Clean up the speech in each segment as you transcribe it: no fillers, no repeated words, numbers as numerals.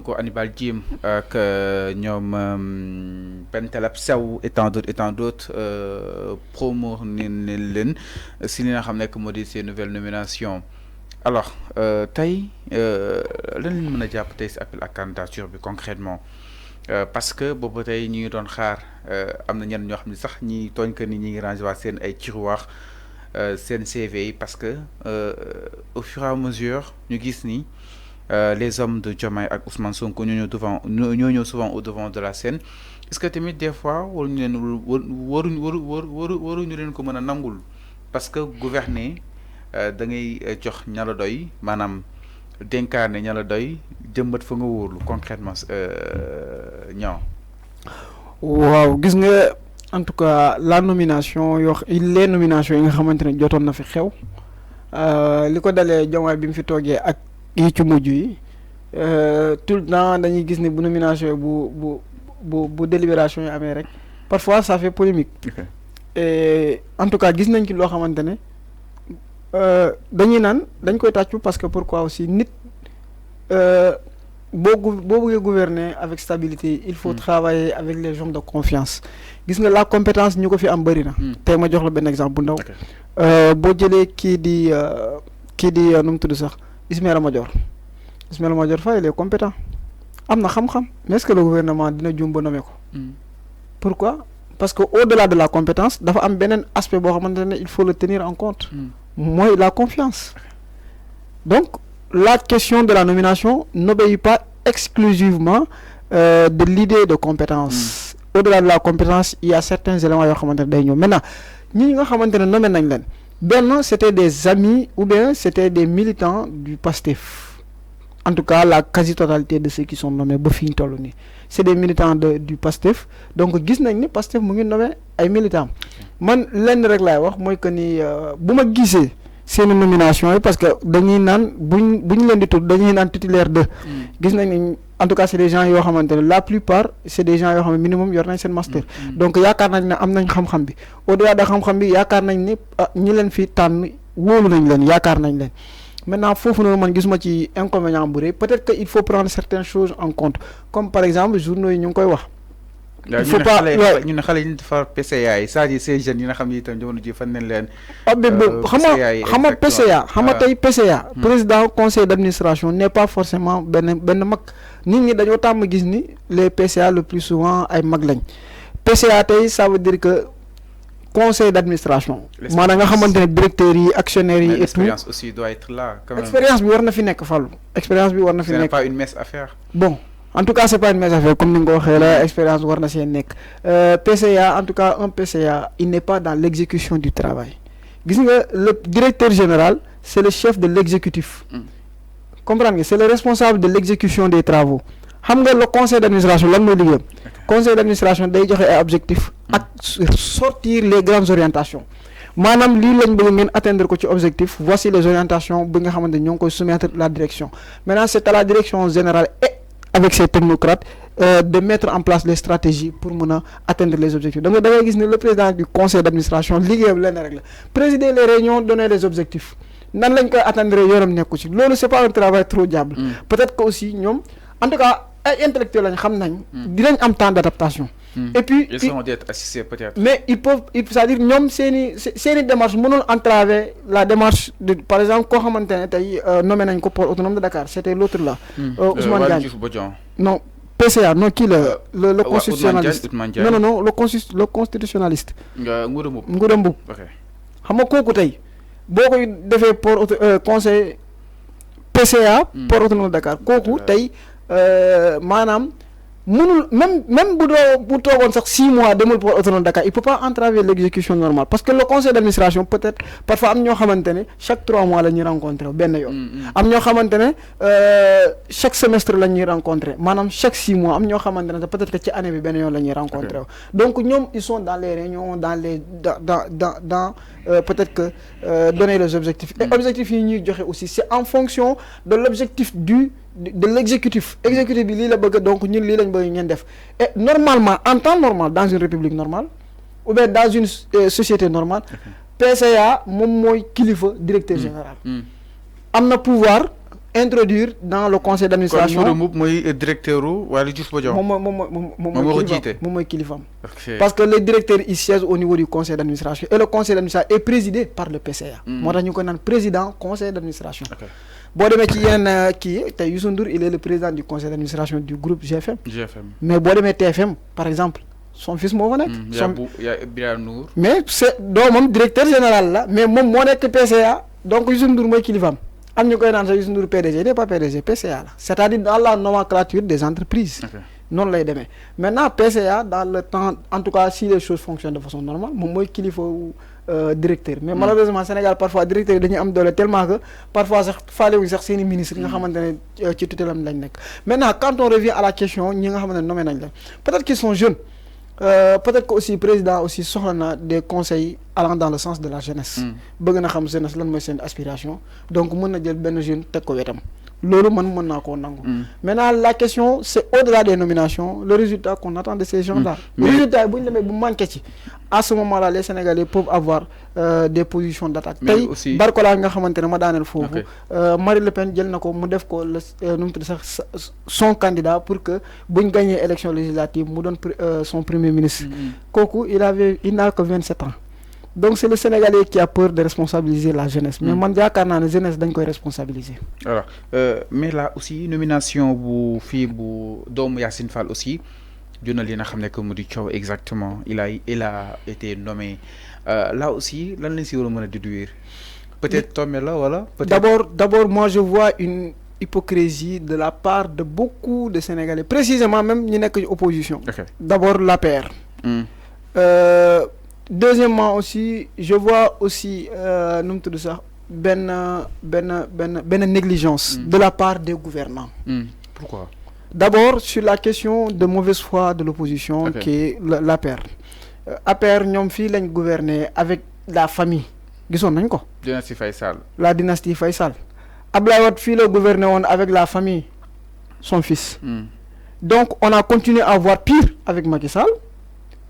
Sonko Hannibal Djim ak ñoom Bentaleb Sow et tant d'autres promo nañ leen si li nga xam nekk moo di ces nouvelles nominations alors tey lan lañ mën a jàpp tey si appel à candidature bi concrètement parce que boobu tey ñu ngi doon xaar am na ñenn ñoo xam ne sax ñi tooñ que ni ñi ngi rangé waa seen ay tiroir seen CV yi parce que au fur et à mesure ñu gis ni les hommes de Diomaye ak Ousmane Sonko ñoo ñëw souvent au devant de la scène est-ce que tamit des fois waruñu leen waruñu leen ko mën a nangul parce que gouverner da ngay jox ña la doy maanaam dénkaane ña la doy jëmbat fa nga wóorlu concrètement ñaaw. waaw gis nga en tout cas la nomination les nominations yi nga xamante ne jotoon na fi xew li ko dalee Diomaye bi mu fi toogee ak yi ci mujj yi tout le temps dañuy gis ne bu nomination bu délibération yi amee rek parfois ça fait polémique. Et en tout cas gis nañ ci loo xamante ne dañuy naan dañ koy tàccu parce que pourquoi aussi nit boo bëggee gouverner avec stabilité il faut travailler avec les gens de confiance gis nga la compétence ñu ko fi am bëri na. tey ma jox la benn exemple bu ndaw. boo jëlee kii di nu mu tudd sax Ismaïla Madior Faye il est compétent am na xam-xam mais est-ce que le gouvernement dina juum ba nommer ko. Pourquoi? Parce que au-delà de la compétence dafa am beneen aspect boo xamante ne il faut le tenir en compte. Mooy la confiance. Donc la question de la nomination n'obéit pas exclusivement de l'idée de compétence. Au-delà de la compétence il y a certains éléments yoo xamante ne day ñëw maintenant ñi nga xamante ne nommé nañ leen benn c'était des amis ou bien c'était des militants du PASTEF. En tout cas la quasi-totalité de ceux qui sont nommés ba fi ñu toll nii c'est des militants du PASTEF donc gis nañ ni PASTEF mu ngi nommé ay militants man lenn rek laay wax mooy que ni bu ma gisee seen nomination yi parce que dañuy naan buñ leen di tudd dañuy naan titulaire de gis nañ ni en tout cas c'est des gens yoo xamante ne la plupart c'est des gens yoo xam ne minimum yor nañ seen master donc yaakaar nañ ne am nañ xam-xam bi au-delà de xam-xam bi yaakaar nañ ni ñi leen fi tànn wóolu nañ leen yaakaar nañ leen. Maintenant foofu noonu man gisuma ci inconvénient bu rëy peut-être que il faut prendre certaines choses en compte comme par exemple journaux yi ñu ngi koy wax. il faut pas ñu ne xale yi ñu defar PCA yi c'est-à-dire ces jeunes yi nga xam ne itam jamono ji fan nañ leen. xam nga PCA xam nga tey PCA. président conseil d'administration n'est pas forcément benn mag nit ñi dañoo tàmm gis ni les PCA le plus souvent ay mag lañ PCA tey ça veut dire que. Conseil d'administration maanaam nga xamante ne directeurs yi actionnaires yi et tout l'expérience aussi doit être là quand même. Expérience bi war na fi nekk Fallou expérience bi war na fi nekk. Ce n'est pas une mince affaire. Bon en tout cas c'est pas une mince affaire comme ni nga ko waxee la expérience war na see nekk PCA en tout cas un PCA il n'est pas dans l'exécution du travail gis nga le directeur général c'est le chef de l'exécutif. Comprendre nga c'est le responsable de l'exécution des travaux xam nga le conseil d'administration lan mooy liggéeyam. Conseil d'administration day joxe ay objectifs ak sortir les grandes orientations maanaam lii lañ bëgg ngeen atteindre ko ci objectif voici les orientations bi nga xamante ñoo ngi koy soumettre la direction maintenant c'est à la direction générale et avec ses technocrates de mettre en place les stratégies pour mën a atteindre les objectifs da ngay gis ne le président du conseil d'administration liggéeyam lenn rek la présider les réunions donner les objectifs nan lañ koy atteindre yoonam nekku ci loolu c'est pas un travail trop diable peut-être que aussi ñoom en tout cas ay intellectuels lañ xam nañ dinañ am temps d'adaptation et puis ils seront d'être assistés peut-être mais ils peuvent c'est-à-dire ñoom seeni démarche mënul entraver la démarche de par exemple koo xamante ne tey nommé nañ ko port autonome de Dakar c'était l'autre là Ousmane Diagne non PCA non kii le constitutionnaliste non le constitutionnaliste Ngouda Mboup xam nga kooku tey boo koy defee port conseil PCA port autonome de Dakar kooku tey maanaam mënul même bu toogoon sax 6 mois demul pour autonome Dakar il peut pas entraver l'exécution normale parce que le conseil d'administration peut-être parfois am ñoo xamante ne chaque 3 mois la ñuy rencontrer benn yoon am ñoo xamante ne chaque semestre la ñuy rencontrer maanaam chaque 6 mois am ñoo xamante ne peut-être que ci année bi benn yoon la ñuy rencontrer donc ñoom ils sont dans les réunions dans peut-être que donner les objectifs et objectifs yi ñuy joxe aussi c'est en fonction de l'objectif de l'exécutif bi lii la bëgg donc ñun lii lañ bëgg ngeen def et normalement en temps normal dans une république normale ou bien dans une société normale PCA moom mooy kilifa directeur général am na pouvoir introduire dans le conseil d'administration. Kon Modou Mboup mooy directeur u Waly Diouf Bodiang. moom kilifam. Parce que les directeurs ils siègent au niveau du conseil d'administration et le conseil d'administration est présidé par le PCA. moo tax ñu ko naan président conseil d'administration. boo demee ci yenn kii tey Youssou Ndour il est le président du conseil d'administration du groupe GFM. Mais boo demee TFM par exemple son fils moo fa nekk. y a Birame Ndour. mais c'est doomam directeur général la mais moom moo nekk PCA donc Youssou Ndour mooy kilifam. am ñu koy naan sax Youssou Ndour PDG il n'est pas PDG PCA la c'est-à-dire dans la nomenclature des entreprises. noonu lay demee maintenant PCA dans le temps en tout cas si les choses fonctionnent de façon normale moom mooy kilifa directeur mais malheureusement Sénégal parfois directeur yi dañuy am doole tellement que parfois sax faalewuñ sax seeni ministre yi nga xamante ne ci tutelam lañ nekk. Maintenant quand on revient à la question ñi nga xamante ne nommé nañ la peut-être qu'ils sont jeunes peut-être que aussi président aussi soxla na des conseils allant dans le sens de la jeunesse. bëgg na xam jeunesse lan mooy seen aspiration donc mën na jël benn jeune teg ko wetam. loolu man mën naa koo nangu. Maintenant la question c'est au-delà des nominations le résultat qu'on attend de ces gens-là. Le résultat bu ñu demee bu manqué ci à ce moment-là les Sénégalais peuvent avoir des positions d'attaque. Tey Barcola nga xamante ne ma daaneel foofu. Marine Le Pen jël na ko mu def ko nu mu tudd sax son candidat pour que buñ gagné élection législative mu doon son premier ministre. kooku il n'a que 27 ans. Donc c'est le Sénégalais qui a peur de responsabiliser la jeunesse. Mais man yaakaar naa ne jeunesse dañ koy responsabiliser. Alors mais là aussi nomination bu fii bu doomu Yacine Fall aussi juna li nga xam ne que mu di coow exactement il a été nommé là aussi lan lañ si war a mën a déduire peut-être tombé là wala. D'abord moi je vois une hypocrisie de la part de beaucoup de Sénégalais précisément même ñi nekk ci opposition. D'abord l'APR. Deuxièmement aussi je vois aussi nu mu tudd sax benn négligence de la part des gouvernants. Pourquoi? D'abord sur la question de mauvaise foi de l'opposition qui est l'APR. APR ñoom fii lañ gouverner avec la famille gisoon nañ ko. Dynastie Faye Sall. La dynastie Faye Sall. Abdoulaye Wade fii la gouverner woon avec la famille son fils. Donc on a continué à voir pire avec Macky Sall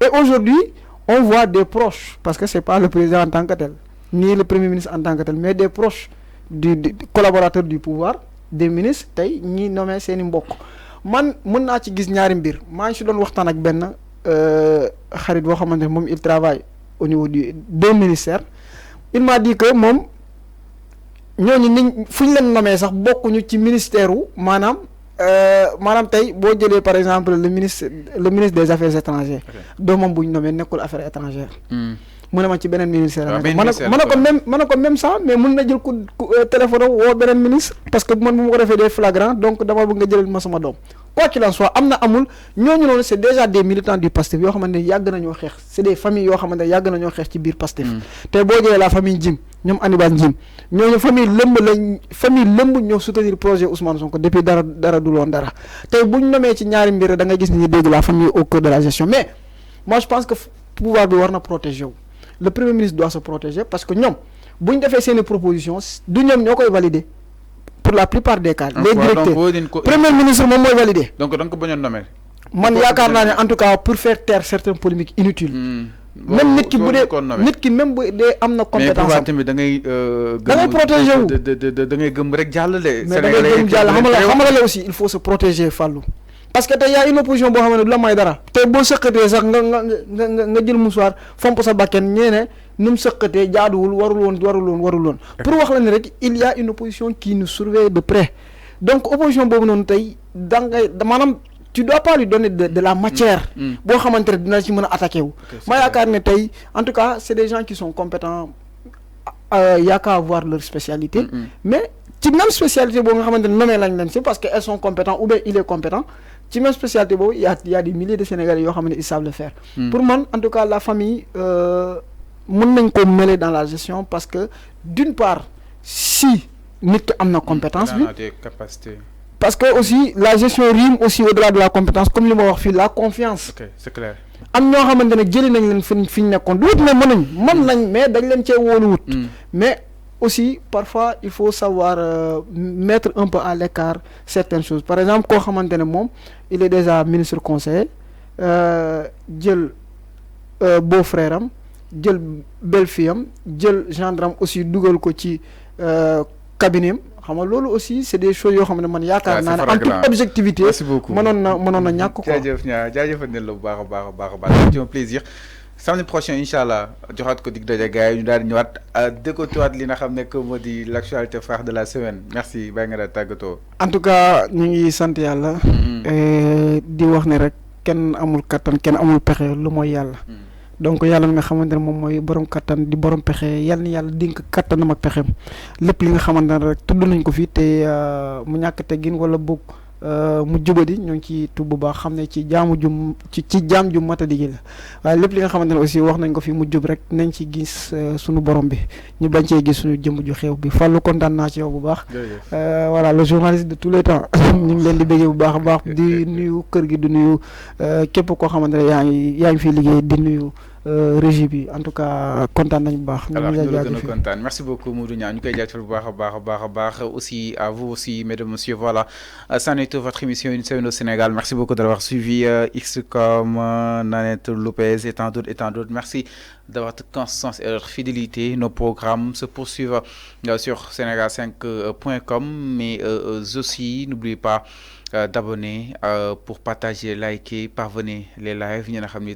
et aujourd'hui on voit des proches parce que c'est pas le président en tant que tel ni le premier ministre en tant que tel mais des proches du collaborateurs du pouvoir des ministres tey ñi nommé seeni mbokk man mën naa ci gis ñaari mbir maa ngi si doon waxtaan ak benn xarit boo xamante ne moom il travaille au niveau des ministères il m'a dit que moom ñooñu niñ fu ñu leen nommé sax bokkuñu ci ministère wu maanaam tey boo jëlee par exemple le ministre des affaires étrangères doomam bu ñu nommé nekkul affaires étrangères mu ne ma ci beneen ministère la nekk ma ne ko même ça mais mun na jël ku téléphone woo beneen ministre parce que man bu ma ko defee des flagrants donc dama bëgg nga jëlal ma sama doom quoi qu'il en soit am na amul ñooñu noonu c'est déjà des militants du PASTEF yoo xamante ne yàgg nañoo xeex c'est des familles yoo xamante ne yàgg nañoo xeex ci biir PASTEF te boo jëlee la famille Jim ñoom Anibal Jim ñooñu famille lëmb ñoo soutenir projet Ousmane Sonko depuis dara du loon dara tey buñ nomee ci ñaari mbir da nga gis ni dégg la famille au cœur de la gestion mais moi je pense que pouvoir bi war na protéger wu le premier ministre doit se protéger parce que ñoom bu ñu defee seeni proposition du ñoom ñoo koy valider pour la plupart des cas. Les directeurs premier ministre moom mooy valider. donc da nga ko bañ a nommer. man yaakaar naa ne en tout cas pour faire taire certaines polémiques inutiles. même nit ki bu dee même bu dee am na compétence mais tamit da ngay protéger wu da ngay gëm rek jàllale. mais da ngay gëm jàll xamala la aussi il faut se protéger Fallou. parce que tey y a une opposition boo xam ne du la may dara tey boo sëqatee sax nga jël mouchoir fomp sa bakken ñeene ni mu sëqatee jaaduwul warul woon pour wax la ne rek il y a une opposition qui nous surveille de près donc opposition boobu noonu tey da ngay maanaam tu dois pas lui donner de la matière boo xamante ne dina ci mën a attaqué wu ma yaakaar ne tey en tout cas c'est des gens qui sont compétents yaa qu'à avoir leur spécialité mais ci même spécialité boobu nga xamante ne nommé lañ leen ci parce que elles sont compétents ou bien il est compétent ci même spécialité boobu y a des milliers de Sénégalais yoo xam ne ils savent le faire pour man en tout cas la famille mën nañ ko mêler dans la gestion parce que d'une part si nit ki am na compétence bi parce que aussi la gestion rime aussi au-delà de la compétence comme li ma wax fii la confiance. Ok, c'est clair. am ñoo xamante ne jëli nañ leen fi ñu nekkoon du wut ne mën nañ mais dañ leen cee wóolu wut mais aussi parfois il faut savoir mettre un peu à l'écart certaines choses par exemple koo xamante ne moom il est déjà ministre conseiller jël beau-frère am jël belle-fille am jël gendre am aussi dugal ko ci cabinet xam nga loolu aussi c'est des choses yoo xam ne man yaakaar naa ne en toute objectivité merci beaucoup mënoon na ñàkk quoi. jaajëfal nañ la bu baax a baax a baax a baax c'est un plaisir samedi prochain incha allah joxaat ko dig daje gars yi ñu daal di ñëwaat déggootuwaat li nga xam ne que moo di l'actualité phare de la semaine merci bàyyi nga daal tàggatoo. en tout cas ñu ngi sant yàlla. di wax ne rek kenn amul kattan kenn amul pexe lu mooy yàlla. donc yàlla mi nga xamante ne moom mooy borom kattan di borom pexe yal na yàlla dénk kattanam ak pexem lépp li nga xamante ne rek tudd nañ ko fii te mu ñàkk teggin wala boog mu jubadi ñoo ngi ci tub bu baax xam ne ci jaam ju matadi gi la waaye lépp li nga xamante ne aussi wax nañ ko fi mu jub rek nañ ci gis sunu borom bi ñu bañ cee gis suñu jëmm ju xew bi Fallou kontaan naa ci yow bu baax. voilà le journaliste de tous les temps ñu ngi leen di bëggee bu baax a baax di nuyu kër gi di nuyu képp koo xamante ne yaa ngi fiy liggéey di nuyu. Régie bi en tout cas kontaan nañu bu baax. alors ñu la gën a kontaan merci beaucoup Modou Niang ñu koy jaajëfal bu baax a baax aussi à vous aussi mesdames messieurs voilà ça n'est tout votre émission Une Semaine au Sénégal merci beaucoup d'avoir suivi Xcom Nanette Lopez et tant d'autres merci d'avoir votre constance et votre fidélité. Nos programmes se poursuivent sur Sénégal5.com mais aussi n'oubliez pas d'abonner pour partager liker parvenez les lives ñi nga xam ni